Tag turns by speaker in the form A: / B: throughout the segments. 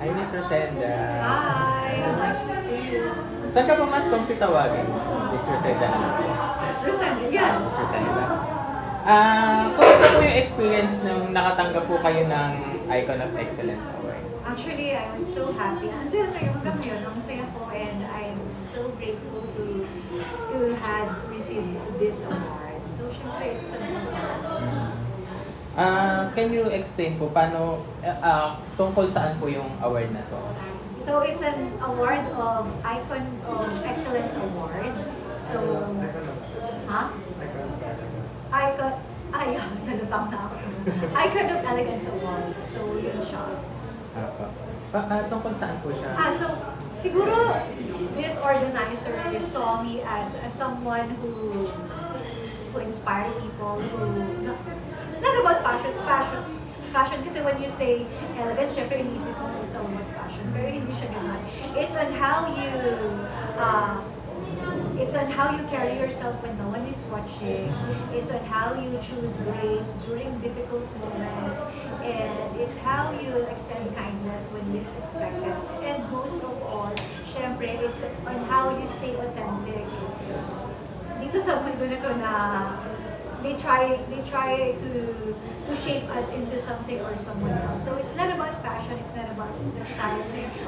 A: Hi, Miss Rosenda.
B: Hi, nice to see you.
A: Saan ka ba mas comfy tawagin? Miss Rosenda na lang po.
B: Rosenda, yes.
A: Miss Rosenda. Kumusta po yung experience nung nakatanggap po kayo ng Icon of Excellence Award?
B: Actually, I was so happy. Until ngayon, hanggang ngayon, ang saya ko and I'm so grateful to have received this award. So, syempre, it's an honor.
A: Can you explain po paano, tungkol saan po yung award na to?
B: So, it's an award of Icon of Excellence Award. So, ha? Icon, nalutang na ako. Icon of Elegance Award. So, yun siya.
A: Tungkol saan po siya?
B: So siguro this organizer saw me as someone who inspire people it's not about fashion kasi when you say elegance, syempre iniisip mo it's all about fashion, pero hindi siya ganun. It's on how you carry yourself when no one is watching. It's on how you choose grace during difficult moments. And it's how you extend kindness when least expected. And most of all, syempre, it's on how you stay authentic. Dito sa mundo na to na they try to shape us into something or someone else. So it's not about fashion, it's not about the style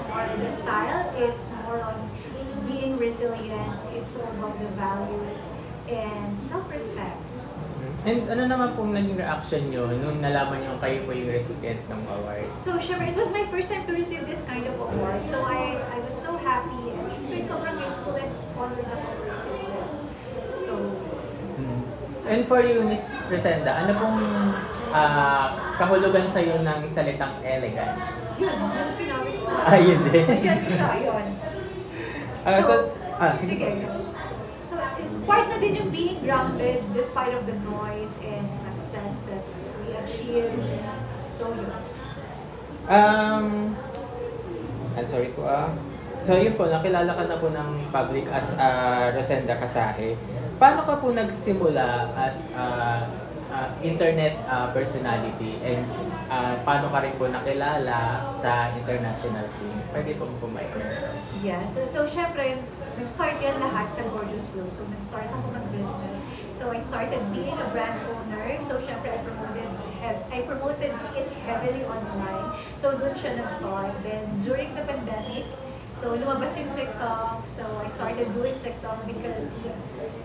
B: or the style. It's more on being resilient. It's all about the values and self-respect.
A: And ano naman pong naging reaction nyo nung nalaman nyo kayo po yung recipient ng award?
B: So, syempre, it was my first time to receive this kind of award. So, I was so happy and syempre, sobrang grateful and honored ako to receive this. So,
A: And for you, Miss Rosenda, ano pong kahulugan sa'yo ng salitang elegance?
B: yun sinabi ko.
A: Yun din.
B: Yan siya, yun. Sige. So, part na din yung being grounded despite of the noise and success that we achieve. So, yun.
A: I'm sorry po So yun po, nakilala ka na po ng public as Rosenda Casahe. Paano ka po nagsimula as internet personality and paano ka rin po nakilala sa international scene? Pwede po pumayag.
B: Yes. So syempre, nag-start yan lahat sa Gorgeous Glow. So, nag-start ako mag-business. So, I started being a brand owner. So, syempre, I promoted it heavily online. So, doon siya nag-start. Then, during the pandemic, so, lumabas yung TikTok. So, I started doing TikTok because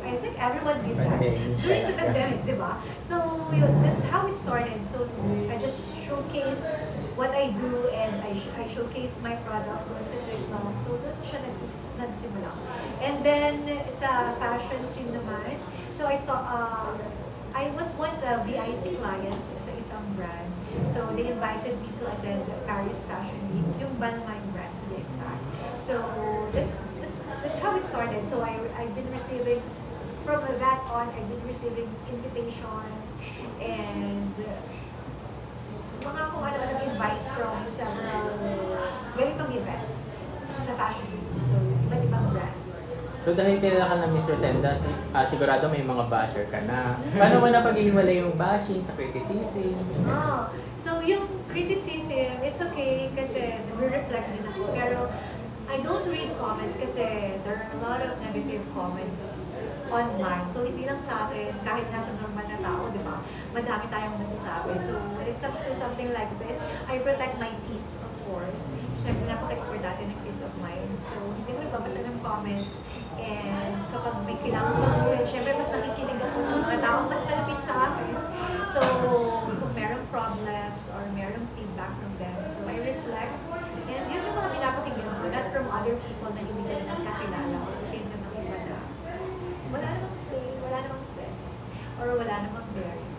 B: I think everyone did that during the pandemic, di ba? So, yun, that's how it started. So, I just showcase what I do and I showcase my products doon sa TikTok. So, doon siya nagsimula. And then, sa fashion scene naman, so I was once a VIC client sa isang brand. So, they invited me to attend the Paris Fashion Week, yung Balmain brand to be exact. So, that's how it started. So, I've been receiving, from that on, I've been receiving invitations and mga kung ano-ano invites from several ganitong events sa fashion week. So, iba't ibang brands.
A: So dahil kilala ka ng Miss Rosenda, sigurado may mga basher ka na. Paano mo napag-iwalay yung bashing sa criticism?
B: So yung criticism, it's okay kasi nagre-reflect din ako. Pero I don't read comments kasi there are a lot of negative comments online. So hindi lang sa akin, kahit nasa normal na tao, di ba? Madami tayong nasasabi. So when it comes to something like this, I protect my peace, of course. Siyempre, napaka-importante ng peace of mind. So hindi ko nagbabasa ng comments. And kapag may kailangan baguhin, siyempre mas nakikinig ako sa mga taong mas malapit sa akin. So kung merong problems or merong feedback from them, so I reflect. And yun yung mga pinapakinggan ko, not from other people na hindi ka kakilala or kayo na iba na wala namang say, wala namang sense, or wala namang bearing.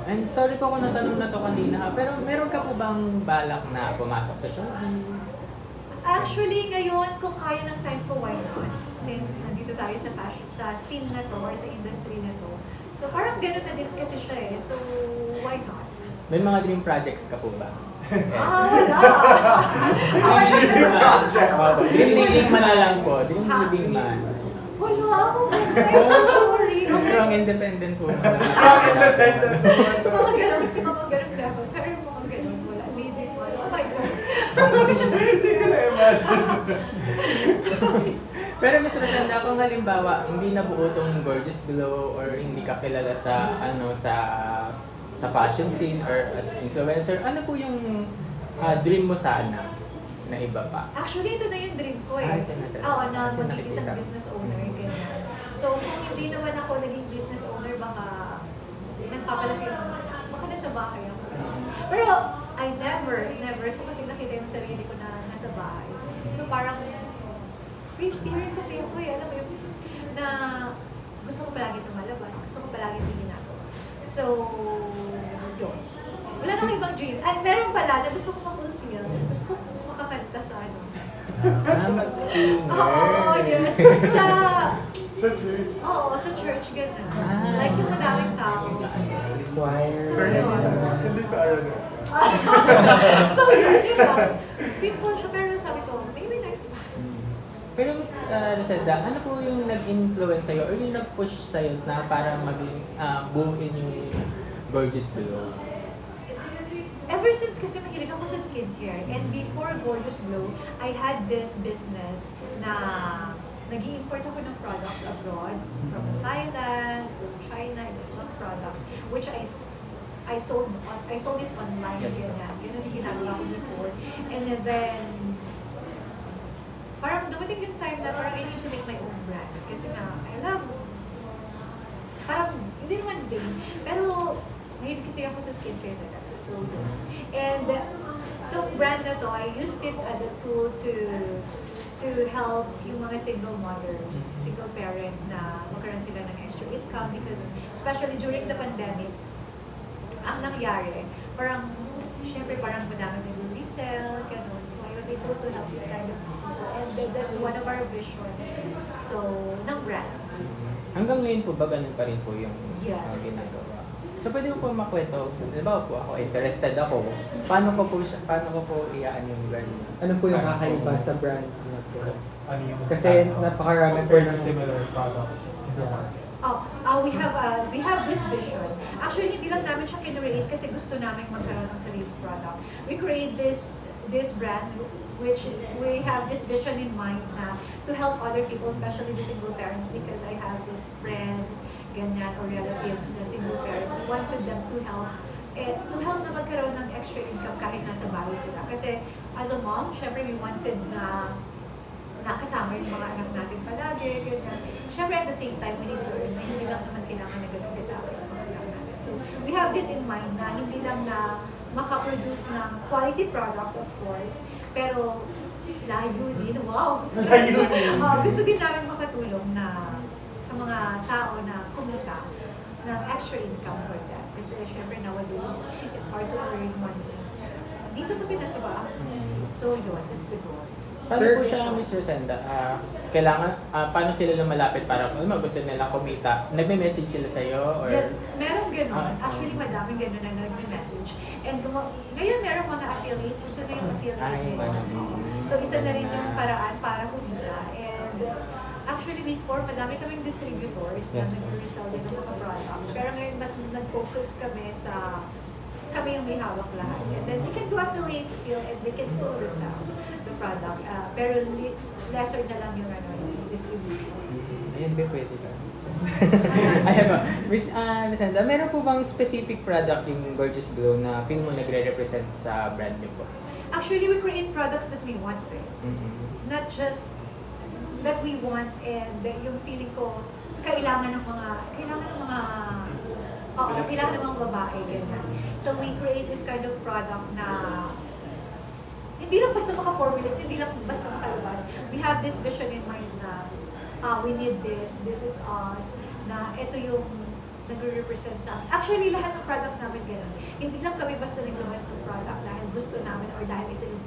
A: And sorry po kung natanong na to kanina, pero meron ka po bang balak na pumasok sa showbiz?
B: Actually, ngayon, kung kaya ng time ko, why not? Since nandito tayo sa fashion, sa scene na to, or sa industry na to. So parang ganun na din kasi siya eh. So, why not?
A: May mga dream projects ka po ba?
B: Wala!
A: Dream living man na lang po. Dream living man.
B: Wala ako. I'm so sorry.
A: Strong independent woman.
C: Strong independent woman.
B: Mga ganun level. Pero mga ganun, wala. Hindi din
A: Pero Miss Rosenda, kung halimbawa hindi nabuo tong Gorgeous Glow or hindi ka kilala sa sa fashion scene or as influencer, ano po yung dream mo sana na iba pa?
B: Actually, ito na yung dream ko eh.
A: Ito na talaga.
B: Oo, na
A: Kasi
B: maging isang
A: nakikita.
B: business owner, ganyan. So, kung hindi naman ako naging business owner, baka nagpapalaki ako. Baka nasa bahay ako. Pero, I never ko kasi nakita yung sarili ko na nasa bahay. So, parang free spirit kasi ako eh. Alam mo yun, na gusto ko palagi tumalabas, gusto ko palagi may ginagawa. So, yun. Wala nang ibang dream. Ay, meron pala na gusto ko ma-fulfill. Gusto ko makakanta sa ano.
A: Mag-singer.
B: Oo, yes. Sa
C: Sa church.
B: Oo, sa church, gano'n.
A: Ah.
B: Like yung madaming tao.
D: Choir.
C: Pero hindi sa ano.
B: So, yun lang. Simple siya, pero sabi ko, maybe next time.
A: Pero Miss Rosenda, ano po yung nag-influence sa'yo or yung nag-push sa'yo na para maging buuin yung Gorgeous Glow?
B: Ever since kasi mahilig ako sa skincare, and before Gorgeous Glow, I had this business na nag-i-import ako ng products abroad, from Thailand, from China, ibang products, which I sold it online,
A: Yes.
B: ganyan. Yun ang ginagawa ko before. And then, parang dumating yung time na parang I need to make my own brand. Kasi nga, I love, parang, hindi naman big, pero mahilig kasi ako sa skincare talaga. So, and itong brand na to, I used it as a tool to help yung mga single mothers, single parent na magkaroon sila ng extra income because especially during the pandemic, ang nangyari, parang, syempre parang madami nag-resell, ganun. So I was able to help this kind of people and that's one of our vision. So, ng brand.
A: Hanggang ngayon po ba ganun pa rin po yung
B: Yes.
A: ginagawa? So pwede mo po makwento, halimbawa po ako, interested ako, paano ko po iyaan yung brand?
D: Ano po yung
A: Paano
D: kakaiba
A: po-
D: sa brand niyo po?
C: Ano yung
D: Kasi napakarami po
C: compared
D: ng
C: to similar products in the market.
B: We have this vision. Actually, hindi lang namin siya kinreate kasi gusto namin magkaroon ng sarili product. We create this brand which we have this vision in mind na to help other people, especially the single parents, because I have these friends, ganyan, or relatives na single parent. We wanted them to help na magkaroon ng extra income kahit nasa bahay sila. Kasi as a mom, syempre we wanted na nakasama yung mga anak natin palagi, ganyan. Syempre at the same time, we need to earn, na hindi lang naman kailangan na ganun kasama yung mga anak natin. So, we have this in mind na hindi lang na makaproduce ng quality products, of course, pero layo din, wow! Gusto din namin makatulong na sa mga tao na kumita ng extra income for them. Kasi syempre nowadays, it's hard to earn money. Dito sa Pinas, diba? So yun, that's the goal.
A: Paano po siya, Miss Rosenda? Paano sila lumalapit para kung gusto nila kumita? Nagme-message sila sa'yo? Or...
B: Yes, merong ganun.
A: Ah,
B: Actually, madaming ganun na nag-message. And ngayon merong mga affiliate. Gusto na yung affiliate.
A: Ay,
B: So, isa na rin yung paraan para kumita. And actually, before, madami kaming distributors na
A: Yes.
B: nag-resell din ng mga products. Pero ngayon, mas nag-focus kami sa kami yung may hawak lahat. And then, we can do affiliate still and we can still resell the product. Pero lesser na lang yung distribution.
A: Ayun ba, pwede ka? Ayan ba. Miss Rosenda, meron po bang specific product yung Gorgeous Glow na feel mo nagre-represent sa brand niyo po?
B: Actually, we create products that we want eh.
A: Mm-hmm.
B: Not just that we want and yung feeling ko kailangan ng mga babae ganyan. So we create this kind of product na hindi lang basta maka-formulate, hindi lang basta makalabas. We have this vision in mind na we need this is us, na ito yung nagre-represent sa amin. Actually, lahat ng products namin gano'n. Hindi lang kami basta naglabas ng product dahil gusto namin or dahil ito yung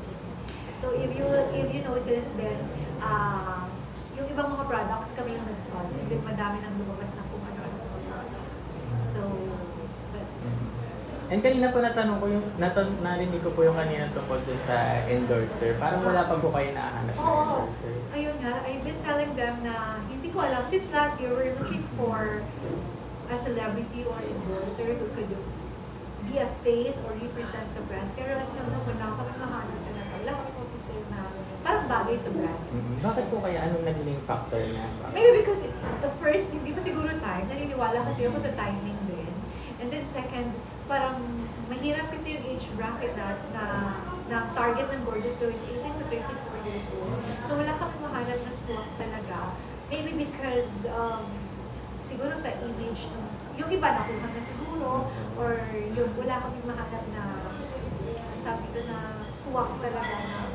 B: so if you notice then yung ibang mga products kami yung nag-start and then madami nang lumabas na kung ano-ano mga products. So, that's it.
A: And kanina po narinig ko po yung kanina tungkol dun sa endorser. Parang wala pa po kayo naahanap na
B: Oo.
A: endorser.
B: Ayun nga, I've been telling them na hindi ko alam. Since last year, we're looking for a celebrity or endorser who could be a face or represent the brand. Pero until now, wala kami mahanap na wala akong officer na parang bagay sa brand.
A: Bakit po kaya? Anong naging factor niya?
B: Maybe because at first, hindi pa siguro time. Naniniwala kasi ako sa timing din. And then second, parang mahirap kasi yung age bracket na target ng Gorgeous Glow is 18 to 24 years old. So wala kami mahanap na swak talaga. Maybe because siguro sa image, yung iba nakuha na siguro, or yung wala kami mahanap na sabi ko na swak talaga na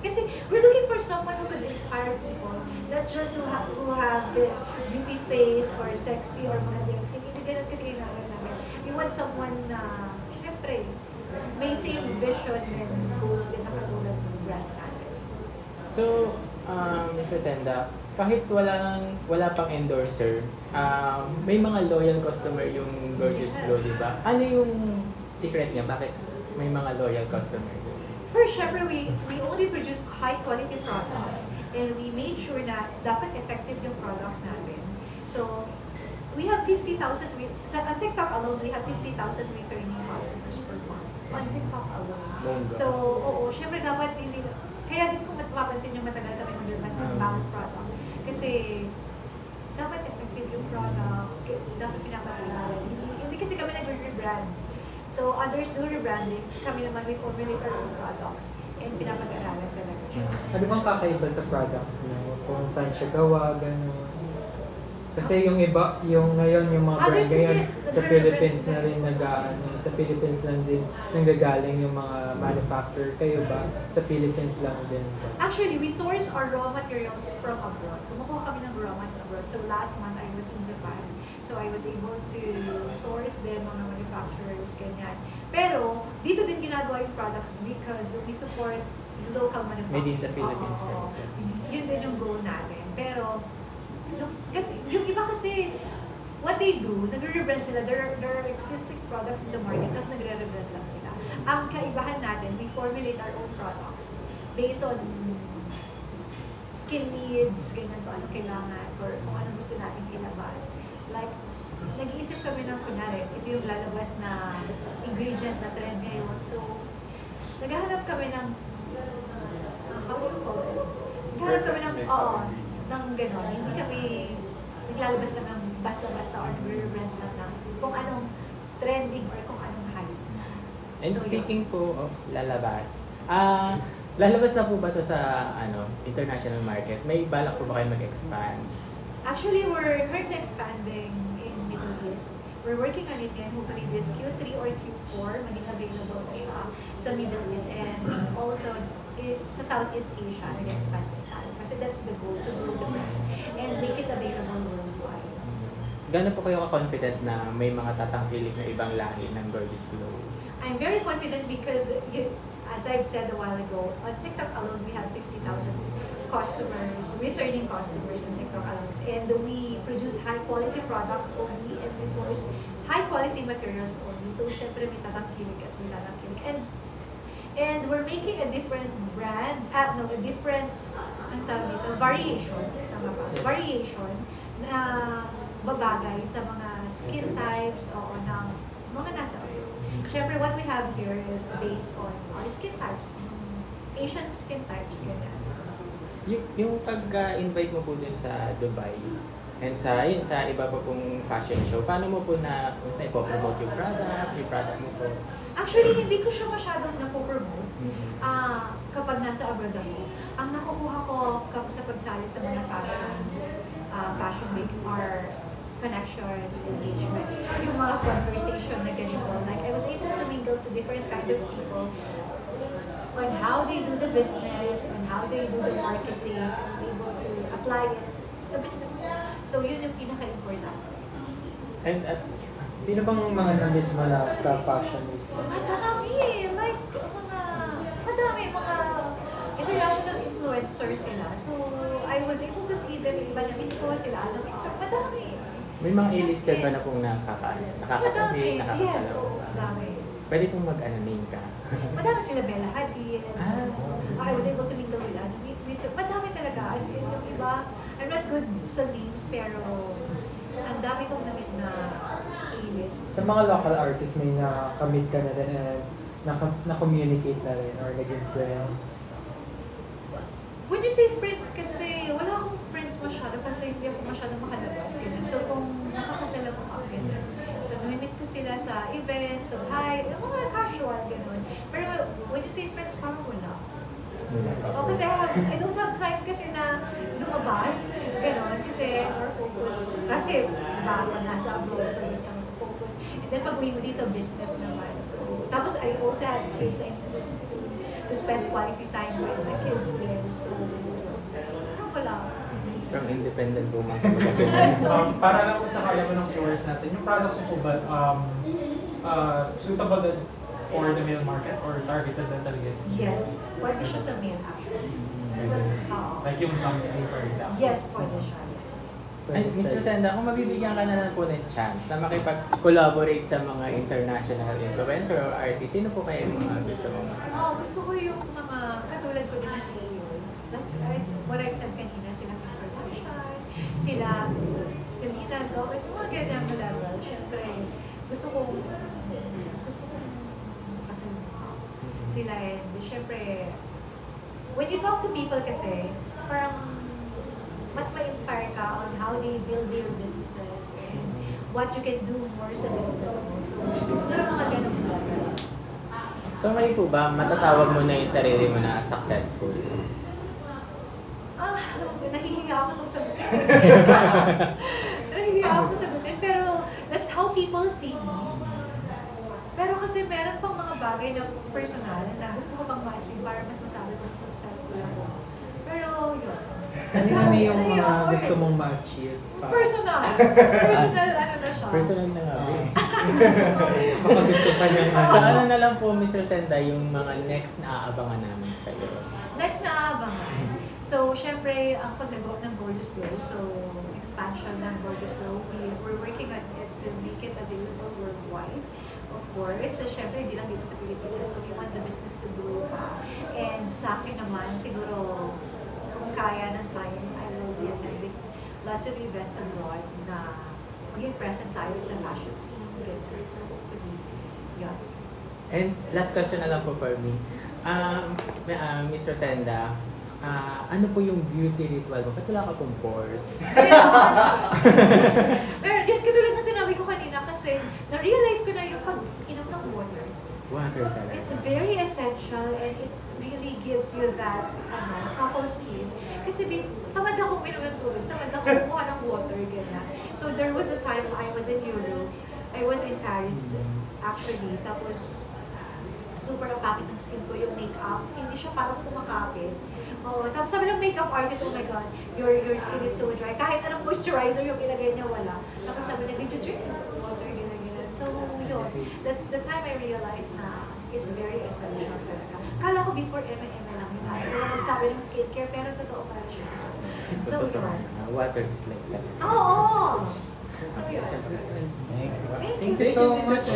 B: kasi we're looking for someone who could inspire people, not just who have this beauty face or sexy or magandang skin. Hindi ganun kasi yung namin. We want someone na, syempre, may same vision and goals din na katulad ng brand natin.
A: So, Ms. Rosenda, kahit wala pang endorser, may mga loyal customer yung Gorgeous Glow, di ba? Ano yung secret niya? Bakit may mga loyal customer?
B: First, syempre, we only produce high-quality products and we made sure na dapat effective yung products natin. So, we have 50,000, on TikTok alone, we have 50,000 returning customers per month. On TikTok alone. So, oo, syempre dapat hindi, kaya din kung mapapansin nyo matagal kami maglabas ng bawat product. Kasi, dapat effective yung product, dapat pinapakilala. Hindi kasi kami nag-rebrand. So, others do rebranding. Kami naman, we formulate our own products and pinapag-aralan talaga siya.
D: Ano bang kakaiba sa products niyo? Kung saan siya gawa, gano'n? Kasi yung iba, yung ngayon, yung mga brand
B: Others kasi,
D: ngayon, sa
B: the
D: Philippines
B: brands
D: na rin sa Philippines lang din nanggagaling yung mga manufacturer. Kayo ba? Sa Philippines lang din ba?
B: Actually, we source our raw materials from abroad. Kumukuha kami ng raw materials abroad. So, last month, I was in Japan. So, I was able to source din mga manufacturers, ganyan. Pero, dito din ginagawa yung products because we support local manufacturers.
A: Made in the Philippines.
B: Oo. Yun din yung goal natin. Pero, kasi, yung iba kasi, what they do, nagre-rebrand sila. There are existing products in the market, tapos nagre-rebrand lang sila. Ang kaibahan natin, we formulate our own products based on skin needs, ganyan kung ano kailangan, or kung ano gusto natin ilabas. Like, nag-iisip kami ng kunyari, ito yung lalabas na ingredient na trend ngayon. So, naghahanap kami ng, how do you call it? Naghahanap kami ng, ng gano'n. Hindi kami naglalabas lang ng basta-basta or nag-rebrand lang ng kung anong trending or kung anong hype.
A: And
B: So,
A: speaking po of lalabas, lalabas na po ba to sa international market? May balak po ba kayo mag-expand?
B: Actually, we're currently expanding in Middle East. We're working on it and hopefully this Q3 or Q4, maging available na siya sa Middle East and also sa Southeast Asia, nag-expand tayo. Kasi that's the goal, to grow the brand and make it available worldwide.
A: Gano'n po kayo ka-confident na may mga tatangkilik na ibang lahi ng Gorgeous Glow?
B: I'm very confident because, as I've said a while ago, on TikTok alone, we have 50,000 customers, returning customers on TikTok alone. And we produce high-quality products only and we source high-quality materials only. So, syempre, may tatangkilik at may tatangkilik. And we're making a different brand, a different, ang tawag dito, variation, tama ba? Variation na babagay sa mga skin types o ng mga nasa oil. Siyempre, what we have here is based on our skin types, Asian skin types, ganyan.
A: Yung pag-invite mo po dun sa Dubai and sa iba pa pong fashion show, paano mo po basta ipopromote yung product mo po?
B: Actually, hindi ko siya masyadong napopromote kapag nasa abroad ako. Ang nakukuha ko sa pagsali sa mga fashion week are connections, engagements, yung mga conversation na ganito. Like, I was able to mingle to different kind of people on how they do the business and how they do the marketing. I was able to apply it sa business ko. So, yun yung pinaka-important.
A: And
D: Sino bang mga namit mo na sa fashion week?
B: Madami! Like, madami mga international influencers sila. So, I was able to see them, iba na ko sila. Madami!
A: may mga A-lister ba na pong nakakatabi,
B: Yes,
A: nakakasalaw?
B: oo, madami.
A: Pwede pong mag-name ka.
B: Madami sila, Bella Hadid.
A: Ah.
B: I was able to mingle with madami talaga. As in, yung iba, I'm not good sa names, pero ang dami kong namit na A-list.
D: Sa mga local artists, may nakamit ka na rin and na-communicate na rin or naging friends?
B: When you say friends kasi, wala akong friends masyado kasi hindi ako masyado makalabas. Ganun. So kung nakakasala ko kami, so namimit ko sila sa events, so hi, yung mga casual, gano'n. Pero when you say friends, parang wala. O kasi I don't have time kasi na lumabas, gano'n, kasi more focus. Kasi bago nasa abroad, so dito ang focus. And then pag uwi mo dito, business naman. So, tapos I also have kids, I'm supposed to spend quality time with the kids din. So, wala.
A: From independent woman.
E: Para lang po sa kaya mo ng viewers natin, yung products mo po ba suitable din for the male market or targeted din talaga sa female?
B: Yes, pwede siya sa male actually. Oo.
E: Like yung sunscreen for example?
B: Yes, pwede siya, yes.
A: Ay, Mr. Senda, kung mabibigyan ka na lang po ng chance na makipag-collaborate sa mga international influencer or artist, sino po kayo yung mga gusto mo?
B: Gusto ko yung mga katulad ko din na CEO. That's what I've said kanina, sila Kim Kardashian, sila Selena Gomez, mga ganyang level. Siyempre, gusto kong kasalunod sila. And siyempre, when you talk to people kasi, parang mas ma-inspire ka on how they build their businesses and what you can do more sa business mo. So, siguro mga ganong level.
A: So may po ba, matatawag mo na yung sarili mo na successful?
B: Nahihiya ako nung sagutin. Nahihiya ako nung sagutin, pero that's how people see me. Pero kasi meron pang mga bagay na personal na gusto ko pang ma-achieve para mas masabi ko na successful ako. Pero yun.
D: Ano yung mga gusto mong ma-achieve?
B: Personal. Personal ano na siya.
A: Personal na nga.
D: Baka gusto pa niya
A: Sa ano na lang po, Mr. Senda, yung mga next na aabangan namin sa iyo.
B: Next na aabangan. So, syempre, ang pag-nagawa ng Gorgeous Glow, so expansion ng Gorgeous Glow, we're working on it to make it available worldwide. Of course, so syempre, hindi lang dito sa Pilipinas, so we want the business to grow pa. And sa akin naman, siguro, kung kaya ng time, I will be attending lots of events abroad na maging present tayo sa fashion scene. Ganun. So, hopefully, yeah.
A: And last question na lang po for me. Mr. Senda, ano po yung beauty ritual mo? Ba't wala ka pong pores?
B: Pero yun, katulad ng sinabi ko kanina kasi na-realize ko na yung pag-inom ng water.
A: Water talaga.
B: It's very essential and it really gives you that supple skin. Kasi tamad ako uminom ng tubig, tamad ako kumuha ng water, ganyan. So there was a time I was in Europe, I was in Paris actually, tapos super ang pakit ng skin ko, yung makeup, hindi siya parang kumakapit. Tapos sabi ng makeup artist, oh my God, your skin is so dry. Kahit anong moisturizer yung ilagay niya, wala. Tapos sabi niya, did you drink water, ganyan. So yun, that's the time I realized na is very essential talaga. Kala ko before M&M lang yun. Ayaw ko magsabi ng skincare, pero totoo pala siya. So yun.
A: Water is like that.
B: Oo! So yun.
A: Thank you.
B: Thank
D: Thank
B: you
D: you so much.